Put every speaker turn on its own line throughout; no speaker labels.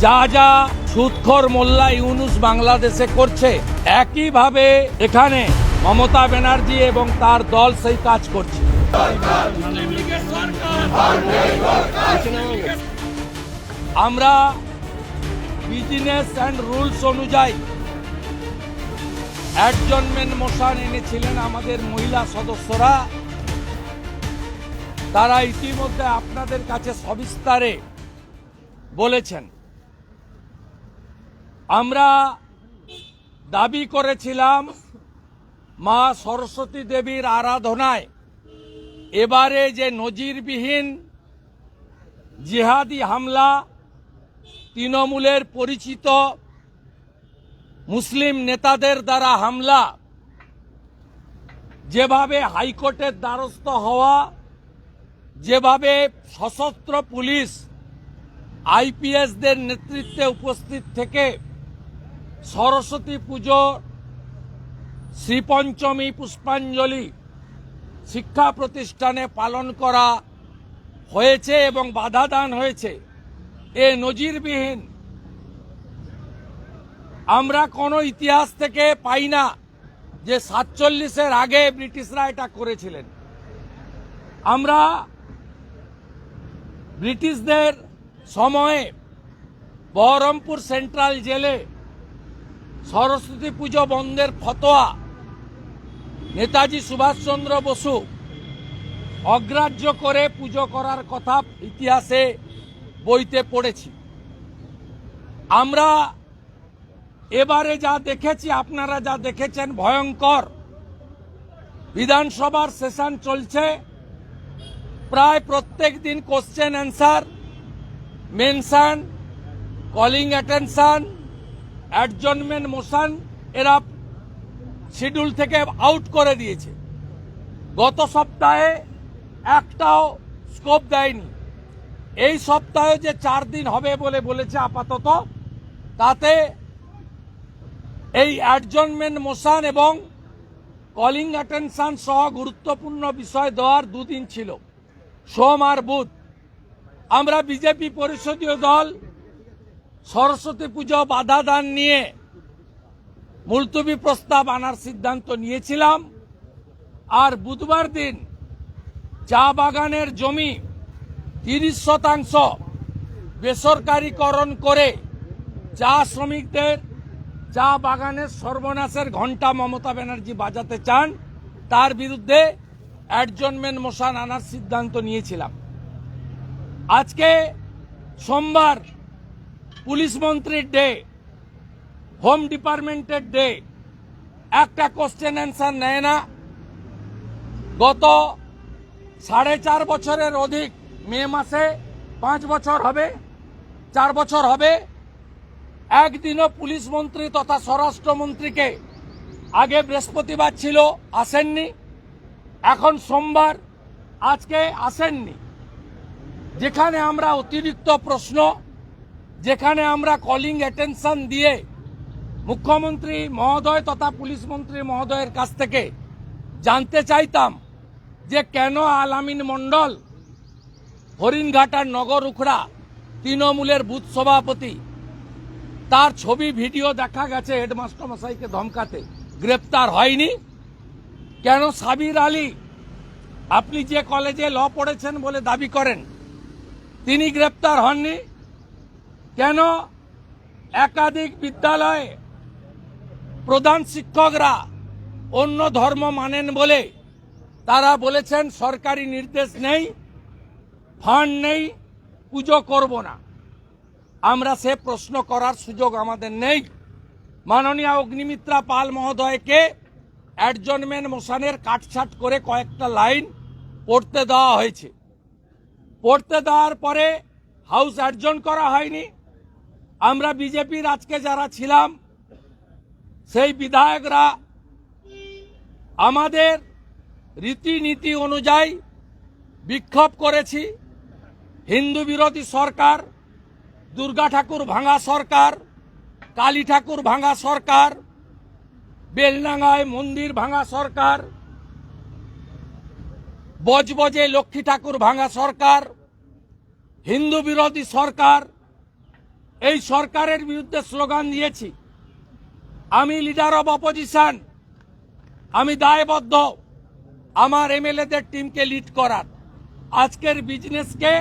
যা যা সুদখোর মোল্লা ইউনুস বাংলাদেশে করছে, একইভাবে এখানে মমতা ব্যানার্জি এবং তার দল সেই কাজ করছে। আমরা বিজিনেস অ্যান্ড রুলস অনুযায়ী অ্যাডজনমেন্ট মোশন এনেছিলেন আমাদের মহিলা সদস্যরা। তারা ইতিমধ্যে আপনাদের কাছে সবিস্তারে বলেছেন। আমরা দাবি করেছিলাম মা সরস্বতী দেবীর আরাধনায় এবারে যে নজিরবিহীন জিহাদি হামলা, তৃণমূলের পরিচিত মুসলিম নেতাদের দ্বারা হামলা, যেভাবে হাইকোর্টের দ্বারস্থ হওয়া, যেভাবে সশস্ত্র পুলিশ আইপিএসদের নেতৃত্বে উপস্থিত থেকে সরস্বতী পুজো, শ্রীপঞ্চমী পুষ্পাঞ্জলি শিক্ষা প্রতিষ্ঠানে পালন করা হয়েছে এবং বাধা দান হয়েছে, এ নজিরবিহীন। আমরা কোনো ইতিহাস থেকে পাই না যে 47-এর আগে ব্রিটিশরা এটা করেছিলেন। আমরা ব্রিটিশদের সময়ে বহরমপুর সেন্ট্রাল জেলে সরস্বতী পুজো বন্ধের ফতোয়া নেতাজি সুভাষচন্দ্র বসু অগ্রাহ্য করে পুজো করার কথা ইতিহাসে বইতে পড়েছি। আমরা এবারে যা দেখেছি, আপনারা যা দেখেছেন, ভয়ঙ্কর। বিধানসভার সেশন চলছে, প্রায় প্রত্যেক দিন question answer, mention, calling attention, adjournment motion এরা শিডিউল থেকে আউট করে দিয়েছে। গত সপ্তাহে একটাও স্কোপ দেয়নি। এই সপ্তাহে যে 4 দিন হবে বলে বলেছে আপাতত, তাতে এই অ্যাডজনমেন্ট মোশন এবং কলিং অ্যাটেনশন সহ গুরুত্বপূর্ণ বিষয় দেওয়ার 2 দিন ছিল, সোম আর বুধ। আমরা বিজেপি পরিষদীয় দল সরস্বতী পুজো বাধা দান নিয়ে মুলতবি প্রস্তাব আনার সিদ্ধান্ত নিয়েছিলাম। আর বুধবার দিন চা বাগানের জমি 30% বেসরকারীকরণ করে চা শ্রমিকদের চা বাগানের সর্বনাশের ঘণ্টা মমতা ব্যানার্জি বাজাতে চান, তার বিরুদ্ধে অ্যাডজনমেন্ট মোশন আনার সিদ্ধান্ত নিয়েছিলাম। আজকে সোমবার, পুলিশ মন্ত্রীর ডে, হোম ডিপার্টমেন্টের ডে, একটা কোশ্চেন অ্যান্সার নেয় না। গত 4.5 বছরের অধিক, মে মাসে 5 বছর হবে, 4 বছর হবে, একদিনও পুলিশ মন্ত্রী তথা স্বরাষ্ট্রমন্ত্রীকে, আগে বৃহস্পতিবার ছিল আসেননি, এখন সোমবার, আজকে আসেননি। যেখানে আমরা অতিরিক্ত প্রশ্ন, যেখানে আমরা কলিং অ্যাটেনশন দিয়ে মুখ্যমন্ত্রী মহোদয় তথা পুলিশ মন্ত্রী মহোদয়ের কাছ থেকে জানতে চাইতাম যে কেন আলামিন মণ্ডল, হরিণঘাটার নগর উখড়া তৃণমূলের বুথ সভাপতি, তার ছবি ভিডিও দেখা গেছে হেডমাস্টার মশাইকে ধমকাতে, গ্রেপ্তার হয়নি কেন? সাবির আলী, আপনি যে কলেজে ল পড়েছেন বলে দাবি করেন, তিনি গ্রেপ্তার হননি কেন? একাধিক বিদ্যালয়ে প্রধান শিক্ষকরা অন্য ধর্ম মানেন বলে তারা বলেছেন সরকারি নির্দেশ নেই, ফান্ড নেই, পুজো করব না। আমরা সে প্রশ্ন করার সুযোগ আমাদের নেই। মাননীয় অগ্নিমিত্রা পাল মহোদয়কে অ্যাডজনমেন্ট মোশনের কাটছাট করে কয়েকটা লাইন পড়তে দেওয়া হয়েছে। পড়তে দেওয়ার পরে হাউস অ্যাডজন করা হয়নি। আমরা বিজেপির আজকে যারা ছিলাম সেই বিধায়করা আমাদের রীতিনীতি অনুযায়ী বিক্ষোভ করেছি। হিন্দু বিরোধী সরকার, দুর্গা ঠাকুর ভাঙা সরকার, কালী ঠাকুর ভাঙা সরকার, বেলডাঙ্গায় মন্দির ভাঙা সরকার, বজবজে লক্ষ্মী ঠাকুর ভাঙা সরকার, হিন্দু বিরোধী সরকার, এই সরকারের বিরুদ্ধে স্লোগান দিয়েছি। আমি লিডার অব অপোজিশন, আমি দায়বদ্ধ আমার এমএলএদের টিমকে লিড করার। আজকের বিজনেসকে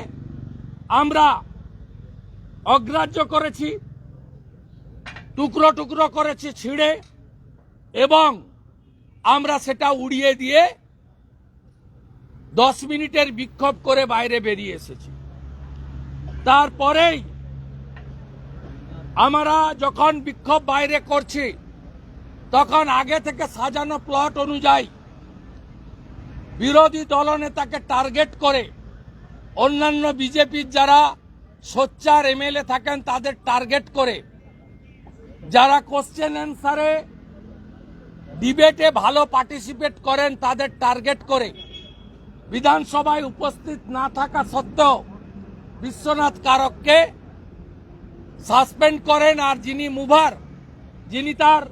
আমরা অগ্রাহ্য করেছি, টুকরো টুকরো করেছি ছিঁড়ে, এবং আমরা সেটা উড়িয়ে দিয়ে 10 মিনিটের বিক্ষোভ করে বাইরে বেরিয়ে এসেছি। তারপরেই আমরা যখন বিক্ষোভ বাইরে করছি, তখন আগে থেকে সাজানো প্লট অনুযায়ী বিরোধী দলনেতাকে টার্গেট করে অন্যান্য বিজেপির যারা সোচ্চার এমএলএ থাকেন তাদের টার্গেট করে, যারা কোশ্চেন অ্যান্সারে ডিবেটে ভালো পার্টিসিপেট করেন তাদের টার্গেট করে বিধানসভায় উপস্থিত না থাকা সত্ত্বেও বিশ্বনাথ কারককে সাসপেন্ড করেন। আর যিনি মুভার, যিনি তার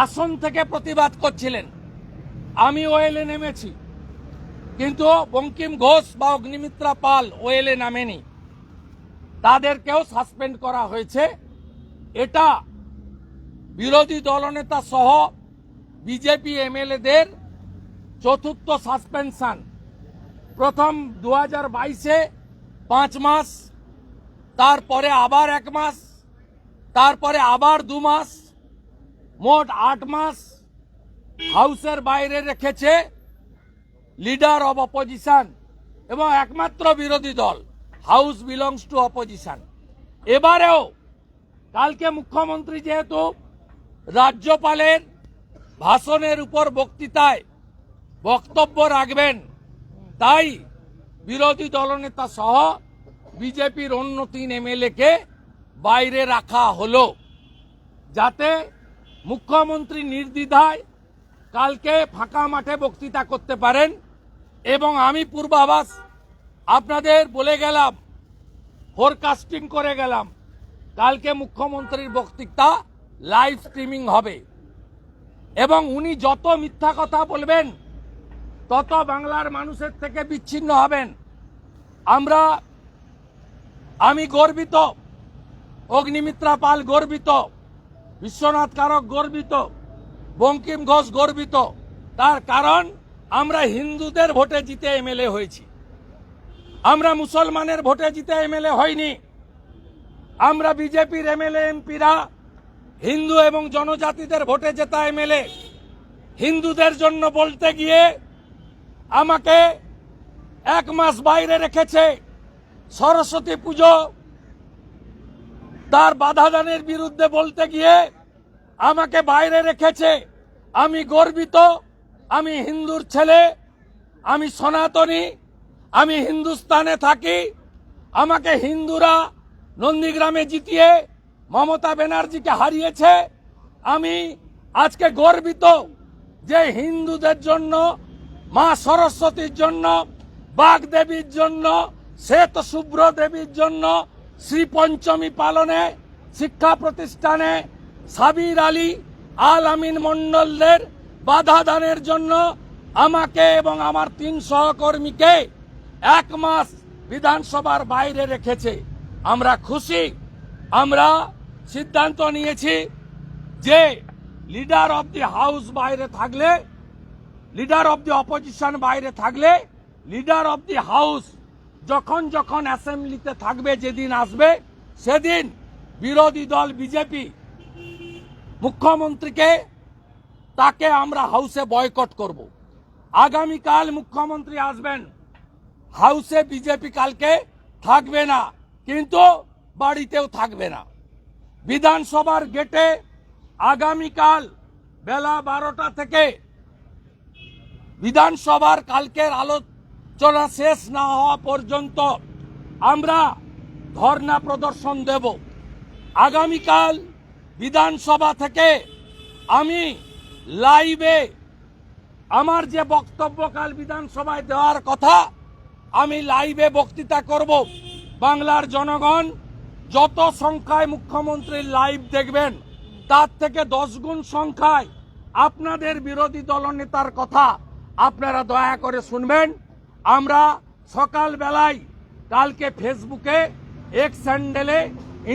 আসন থেকে প্রতিবাদ করছিলেন, আমি ওয়েলে নেমেছি, কিন্তু বঙ্কিম ঘোষ বা অগ্নিমিত্রা পাল ওয়েলে নামেনি, তাদেরকেও সাসপেন্ড করা হয়েছে। এটা বিরোধী দলনেতা সহ বিজেপি এমএলএদের চতুর্থ সাসপেনশন। প্রথম 2022-এ 5 মাস, তারপরে আবার 1 মাস, তারপরে আবার 2 মাস, মোট 8 মাস হাউসের বাইরে রেখেছে লিডার অব অপোজিশন এবং একমাত্র বিরোধী দল। House belongs to opposition. এবারেও কালকে মুখ্যমন্ত্রী যেহেতু রাজ্যপালের ভাষণের উপর বক্তৃতায় বক্তব্য রাখবেন, তাই বিরোধী দলনেতা সহ বিজেপির অন্য 3 এমএলএকে বাইরে রাখা হলো, যাতে মুখ্যমন্ত্রী নির্দ্বিধায় কালকে ফাঁকা মাঠে বক্তৃতা করতে পারেন। এবং আমি পূর্বাভাস আপনাদের বলে গেলাম, ফোরকাস্টিং করে গেলাম, কালকে মুখ্যমন্ত্রীর বক্তৃতা লাইভ স্ট্রিমিং হবে এবং উনি যত মিথ্যা কথা বলবেন তত বাংলার মানুষের থেকে বিচ্ছিন্ন হবেন। আমি গর্বিত, অগ্নিমিত্রা পাল গর্বিত, বিশ্বনাথ কারক গর্বিত, বঙ্কিম ঘোষ গর্বিত। তার কারণ আমরা হিন্দুদের ভোটে জিতে এমএলএ হয়েছি, আমরা মুসলমানের ভোটে জিতে এমএলএ হইনি। আমরা বিজেপির এমএলএ এমপিরা হিন্দু এবং জনজাতিদের ভোটে জেতা এমএলএ। হিন্দুদের জন্য বলতে গিয়ে আমাকে 1 মাস বাইরে রেখেছে। সরস্বতী পুজো তার বাধাদানের বিরুদ্ধে বলতে গিয়ে আমাকে বাইরে রেখেছে। আমি গর্বিত, আমি হিন্দুর ছেলে, আমি সনাতনী, আমি হিন্দুস্তানে থাকি। আমাকে হিন্দুরা নন্দীগ্রামে জিতিয়ে মমতা ব্যানার্জিকে হারিয়েছে। আমি আজকে গর্বিত যে হিন্দুদের জন্য, মা সরস্বতীর জন্য, বাগদেবীর জন্য, শ্বেত শুভ্র দেবীর জন্য শ্রী পঞ্চমী পালনে শিক্ষা প্রতিষ্ঠানে সাবির আলী আল আমিন মন্ডলদের বাধা দানের জন্য আমাকে এবং আমার 3 সহকর্মীকে 1 মাস বিধানসভার বাইরে রেখেছে। আমরা খুশি। আমরা সিদ্ধান্ত নিয়েছি যে লিডার অব দি হাউস বাইরে থাকলে, লিডার অব দি অপোজিশন বাইরে থাকলে, লিডার অব দি হাউস যখন যখন অ্যাসেম্বলিতে থাকবে, যেদিন আসবে সেদিন বিরোধী দল বিজেপি মুখ্যমন্ত্রীকে, তাকে আমরা হাউসে বয়কট করব। আগামীকাল মুখ্যমন্ত্রী আসবেন, হাউসে বিজেপি কালকে থাকবে না, কিন্তু বাড়িতেও থাকবে না। বিধানসভার গেটে আগামীকাল বেলা 12টা থেকে বিধানসভার কালকের আলোচনা শেষ না হওয়া পর্যন্ত আমরা ধর্ণা প্রদর্শন দেব। আগামীকাল বিধানসভা থেকে আমি লাইভে আমার যে বক্তব্য কাল বিধানসভায় দেওয়ার কথা, আমি লাইভে বক্তৃতা করব। বাংলার জনগণ যত সংখ্যায় মুখ্যমন্ত্রীর লাইভ দেখবেন, তার থেকে 10 গুণ সংখ্যায় আপনাদের বিরোধী দলনেতার কথা আপনারা দয়া করে শুনবেন। আমরা সকালবেলায় কালকে ফেসবুকে, এক্স হ্যান্ডেলে,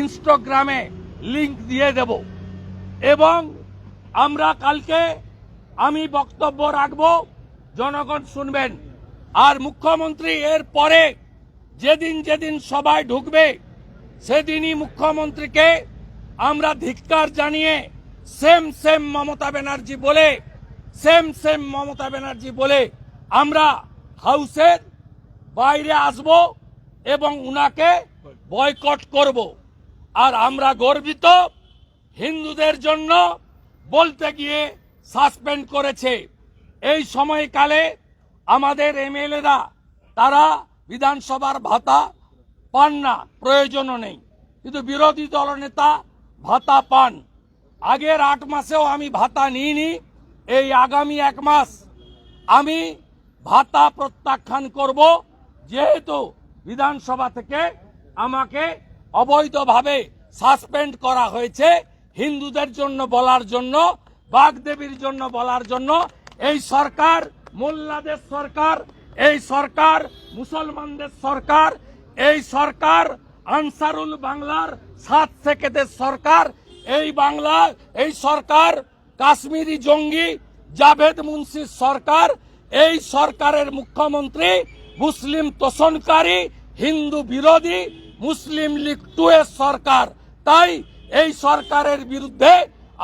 ইনস্টাগ্রামে লিংক দিয়ে দেব এবং আমরা কালকে আমি বক্তব্য রাখব, জনগণ শুনবেন। আর মুখ্যমন্ত্রী এর পরে যেদিন যেদিন সবাই ঢুকবে সেদিনই মুখ্যমন্ত্রীকে আমরা ধিক্কার জানিয়ে সেম মমতা ব্যানার্জি বলে আমরা হাউসের বাইরে আসব এবং উনাকে বয়কট করব। আর আমরা গর্বিত, হিন্দুদের জন্য বলতে গিয়ে সাসপেন্ড করেছে। এই সময়কালে আমাদের এমএলএরা তারা বিধানসভার ভাতা পান না, প্রয়োজনও নেই, কিন্তু বিরোধী দলনেতা ভাতা পান। আগের 8 মাসেও আমি ভাতা নিইনি। এই আগামী 1 মাস আমি ভাতা প্রত্যাখ্যান করব, যেহেতু বিধানসভা থেকে আমাকে অবৈধভাবে সাসপেন্ড করা হয়েছে। হিন্দুদের জন্য বলার জন্য, বাগদেবীর জন্য বলার জন্য, এই সরকার মোল্লাদের সরকার, এই সরকার মুসলমানদের সরকার, এই সরকার আনসারুল বাংলার 7 সেকেদের সরকার, এই সরকার কাশ্মীরি জঙ্গি জাভেদ মুন্সির সরকার, এই সরকারের মুখ্যমন্ত্রী মুসলিম তোষণকারী, হিন্দু বিরোধী মুসলিম লীগ 2 এর সরকার। তাই এই সরকারের বিরুদ্ধে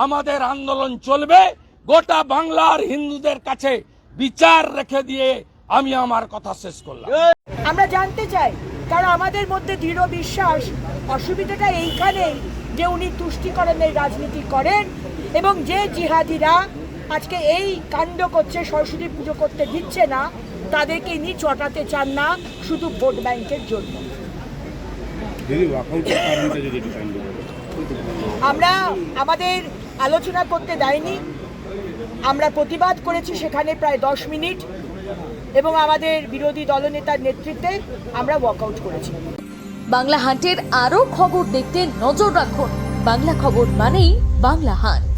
আমাদের আন্দোলন চলবে। গোটা বাংলার হিন্দুদের কাছে বিচার রেখে দিয়ে আমি আমার কথা শেষ করলাম।
আমরা জানতে চাই, কারণ আমাদের মধ্যে দৃঢ় বিশ্বাস, অসুবিধাটা এইখানেই যে উনি তুষ্টিকরণের রাজনীতি করেন এবং যে জিহাদিরা আজকে এই কাণ্ড করছে, সরস্বতী পুজো করতে দিচ্ছে না, তাদেরকে ইনি চটাতে চান না শুধু ভোট ব্যাংকের জন্য। আমরা আমাদের আলোচনা করতে দেয়নি, আমরা প্রতিবাদ করেছি সেখানে প্রায় 10 মিনিট এবং আমাদের বিরোধী দলনেতার নেতৃত্বে আমরা ওয়াকআউট করেছি।
বাংলা হান্টের আরও খবর দেখতে নজর রাখুন। বাংলা খবর মানেই বাংলা হান্ট।